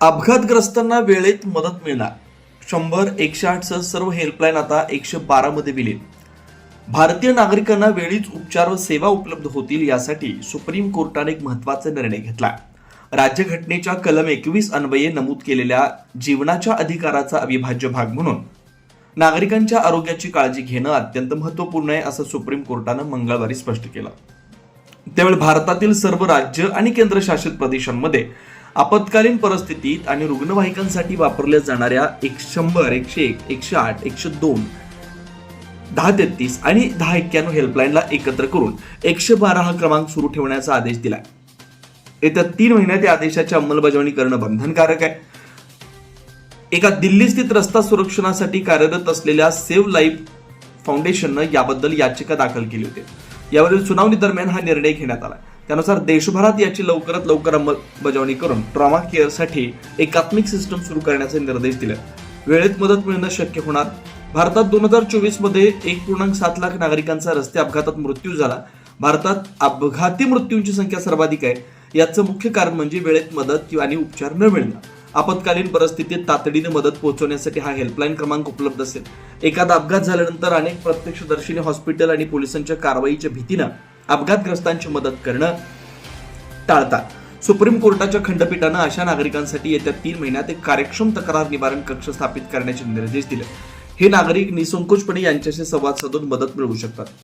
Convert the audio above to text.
अपघातग्रस्तांना वेळेत मदत मिळणार. 100, 108 सह सर्व हेल्पलाईन आता 112 मध्ये विलीन. भारतीय नागरिकांना वेळीच उपचार व सेवा उपलब्ध होतील यासाठी सुप्रीम कोर्टाने एक महत्त्वाचा निर्णय घेतला. राज्यघटनेच्या कलम 21 अन्वये नमूद केलेल्या जीवनाच्या अधिकाराचा अविभाज्य भाग म्हणून नागरिकांच्या आरोग्याची काळजी घेणं अत्यंत महत्त्वपूर्ण आहे, असं सुप्रीम कोर्टानं मंगळवारी स्पष्ट केलं. त्यावेळी भारतातील सर्व राज्य आणि केंद्रशासित प्रदेशांमध्ये आपत्कालीन परिस्थितीत आणि रुग्णवाहिकांसाठी वापरल्या जाणाऱ्या 100, 101, 108, 102, 1033 आणि 1091 हेल्पलाईनला एकत्र करून 112 हा क्रमांक सुरू ठेवण्याचा आदेश दिलाय. येत्या 3 महिन्यात या आदेशाची अंमलबजावणी करणं बंधनकारक आहे. एका दिल्ली स्थित रस्ता संरक्षणासाठी कार्यरत असलेल्या सेव्ह लाईफ फाउंडेशननं याबद्दल याचिका दाखल केली होती. यावरील सुनावणी दरम्यान हा निर्णय घेण्यात आला. त्यानुसार देशभरात याची लवकरात लवकर अंमलबजावणी करून ट्रॉमा केअरसाठी एकात्मिक सिस्टम सुरू करण्याचे निर्देश दिले. वेळेत मदत मिळणं शक्य होणार. भारतात 2024 मध्ये 1.7 लाख नागरिकांचा रस्ते अपघातात मृत्यू झाला. भारतात अपघाती मृत्यूंची संख्या सर्वाधिक आहे. याचं मुख्य कारण म्हणजे वेळेत मदत आणि उपचार न मिळणं. आपत्कालीन परिस्थितीत तातडीने मदत पोहोचवण्यासाठी हा हेल्पलाईन क्रमांक उपलब्ध असेल. एखादा अपघात झाल्यानंतर अनेक प्रत्यक्षदर्शींनी हॉस्पिटल आणि पोलिसांच्या कारवाईच्या भीतीनं अपघातग्रस्तांची मदत करणं टाळतात. सुप्रीम कोर्टाच्या खंडपीठानं अशा नागरिकांसाठी येत्या 3 महिन्यात एक कार्यक्षम तक्रार निवारण कक्ष स्थापित करण्याचे निर्देश दिले. हे नागरिक निसंकोचपणे यांच्याशी संवाद साधून मदत मिळवू शकतात.